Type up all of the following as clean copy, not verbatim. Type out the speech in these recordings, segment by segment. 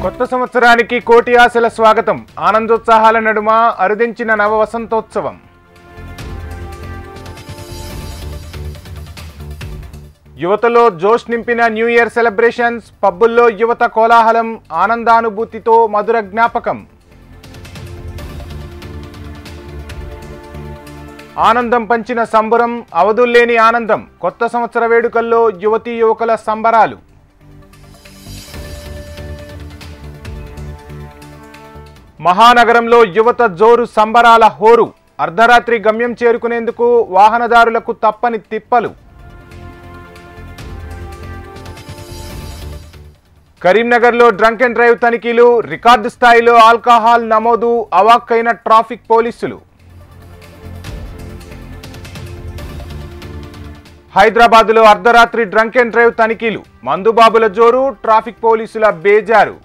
కొత్త సంవత్సరానికి కోటి ఆశల స్వాగతం. ఆనందోత్సాహాల నడుమ అరుదించిన నవ వసంతోత్సవం. యువతలో జోష్ నింపిన న్యూ ఇయర్ సెలబ్రేషన్స్. పబ్బుల్లో యువత కోలాహలం, ఆనందానుభూతితో మధుర జ్ఞాపకం. ఆనందం పంచిన సంబరం, అవధుల్లేని ఆనందం. కొత్త సంవత్సర వేడుకల్లో యువతీ యువకుల సంబరాలు. మహానగరంలో యువత జోరు, సంబరాల హోరు. అర్ధరాత్రి గమ్యం చేరుకునేందుకు వాహనదారులకు తప్పని తిప్పలు. కరీంనగర్లో డ్రంక్ అండ్ డ్రైవ్ తనిఖీలు. రికార్డు స్థాయిలో ఆల్కహాల్ నమోదు. అవాక్కైన ట్రాఫిక్ పోలీసులు. హైదరాబాద్లో అర్ధరాత్రి డ్రంక్ అండ్ డ్రైవ్ తనిఖీలు. మందుబాబుల జోరు, ట్రాఫిక్ పోలీసుల బేజారు.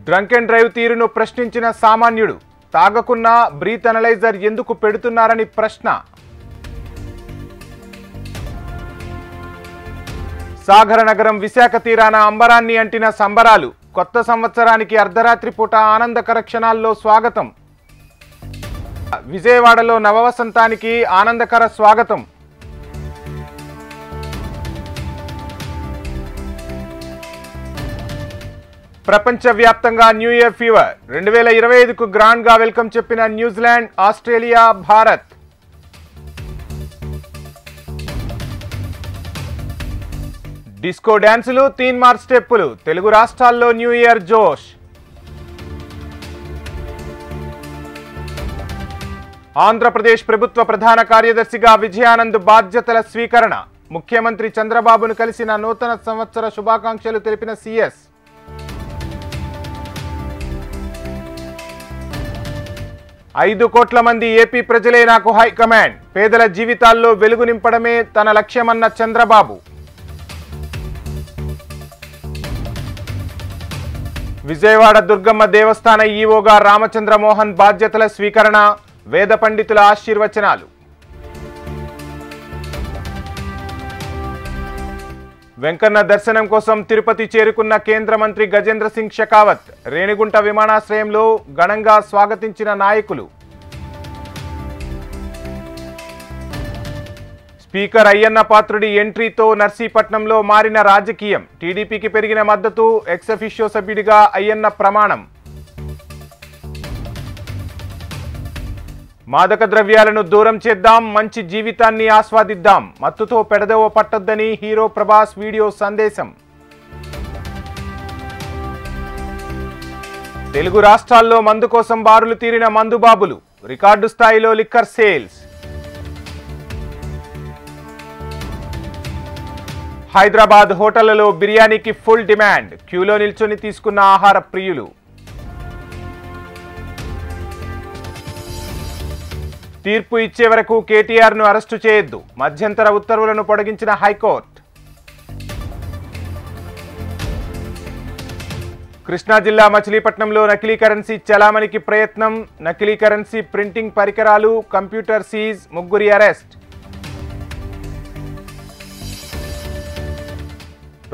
డ్రంక్ అండ్ డ్రైవ్ తీరును ప్రశ్నించిన సామాన్యుడు. తాగకున్నా బ్రీత్ అనలైజర్ ఎందుకు పెడుతున్నారని ప్రశ్న. సాగర నగరం విశాఖ తీరాన అంబరాన్ని అంటిన సంబరాలు. కొత్త సంవత్సరానికి అర్ధరాత్రి పూట ఆనందకర క్షణాల్లో స్వాగతం. విజయవాడలో నవవసంతానికి ఆనందకర స్వాగతం. ప్రపంచవ్యాప్తంగా న్యూ ఇయర్ ఫీవర్. 2025కు గ్రాండ్ గా వెల్కమ్ చెప్పిన న్యూజిలాండ్, ఆస్ట్రేలియా, భారత్. డిస్కో డ్యాన్సులు, తీన్మార్ స్టెప్పులు. తెలుగు రాష్ట్రాల్లో న్యూ ఇయర్ జోష్. ఆంధ్రప్రదేశ్ ప్రభుత్వ ప్రధాన కార్యదర్శిగా విజయానంద్ బాధ్యతల స్వీకరణ. ముఖ్యమంత్రి చంద్రబాబును కలిసిన నూతన సంవత్సర శుభాకాంక్షలు తెలిపిన సీఎస్. 5 కోట్ల మంది ఏపీ ప్రజలే నాకు హైకమాండ్. పేదల జీవితాల్లో వెలుగు నింపడమే తన లక్ష్యమన్న చంద్రబాబు. విజయవాడ దుర్గమ్మ దేవస్థాన ఈవోగా రామచంద్ర మోహన్ బాధ్యతల స్వీకరణ. వేద పండితుల ఆశీర్వచనాలు. వెంకన్న దర్శనం కోసం తిరుపతి చేరుకున్న కేంద్ర మంత్రి గజేంద్ర సింగ్ షెకావత్. రేణిగుంట విమానాశ్రయంలో ఘనంగా స్వాగతించిన నాయకులు. స్పీకర్ అయ్యన్న పాత్రుడి ఎంట్రీతో నర్సీపట్నంలో మారిన రాజకీయం. టీడీపీకి పెరిగిన మద్దతు. ఎక్స్ అఫిషియో సభ్యుడిగా అయ్యన్న ప్రమాణం. మాదక ద్రవ్యాలను దూరం చేద్దాం, మంచి జీవితాన్ని ఆస్వాదిద్దాం. మత్తుతో పెడదవ పట్టొద్దని హీరో ప్రభాస్ వీడియో సందేశం. తెలుగు రాష్ట్రాల్లో మందు కోసం బారులు తీరిన మందుబాబులు. రికార్డు స్థాయిలో లిక్కర్ సేల్స్. హైదరాబాద్ హోటళ్లలో బిర్యానీకి ఫుల్ డిమాండ్. క్యూలో నిల్చొని తీసుకున్న ఆహార ప్రియులు. తీర్పు ఇచ్చే వరకు కేటీఆర్ను అరెస్టు చేయొద్దు. మధ్యంతర ఉత్తర్వులను పొడిగించిన హైకోర్టు. కృష్ణా జిల్లా మచిలీపట్నంలో నకిలీ కరెన్సీ చలామణికి ప్రయత్నం. నకిలీ కరెన్సీ ప్రింటింగ్ పరికరాలు, కంప్యూటర్ సీజ్. 3 అరెస్ట్.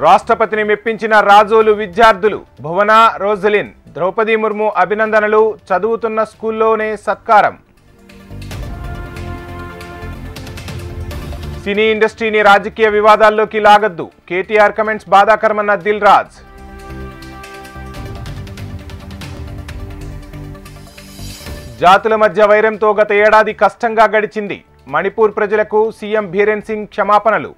రాష్ట్రపతిని మెప్పించిన రాజోలు విద్యార్థులు. భువన, రోజలిన్. ద్రౌపది ముర్ము అభినందనలు. చదువుతున్న స్కూల్లోనే సత్కారం. సినీ ఇండస్ట్రీని రాజకీయ వివాదాల్లోకి లాగద్దు. కేటీఆర్ కమెంట్స్ బాధాకరమన్న దిల్ రాజ్. జాతుల మధ్య వైరంతో గత ఏడాది కష్టంగా గడిచింది. మణిపూర్ ప్రజలకు సీఎం బీరేన్ సింగ్ క్షమాపణలు.